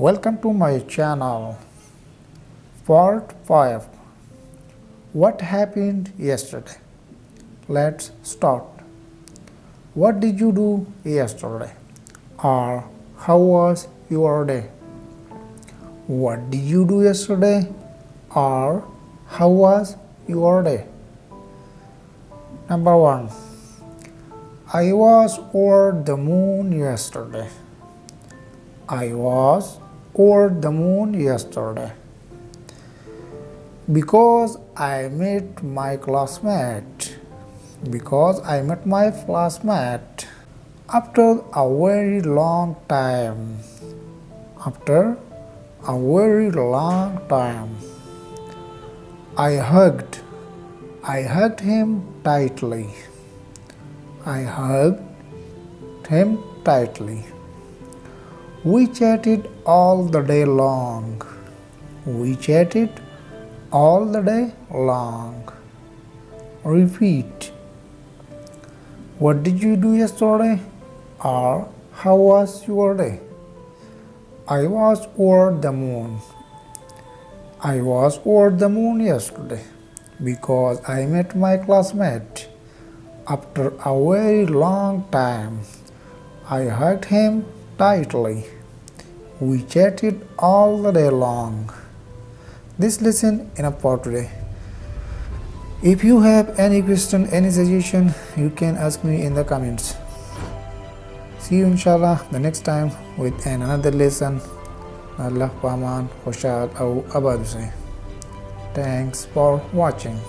Welcome to my channel. Part 5. What happened yesterday? Let's start. What did you do yesterday? Or how was your day? What did you do yesterday? Or how was your day? Number 1. I was over the moon yesterday. I was over the moon yesterday because I met my classmate. After a very long time. I hugged him tightly. We chatted all the day long. Repeat. What did you do yesterday? Or how was your day? I was over the moon. I was over the moon yesterday because I met my classmate. After a very long time, I hugged him tightly. We chatted all the day long. This lesson enough for today. If you have any question, any suggestion, you can ask me in the comments. See you inshallah the next time with another lesson. Allah paman khoshad au abad se. Thanks for watching.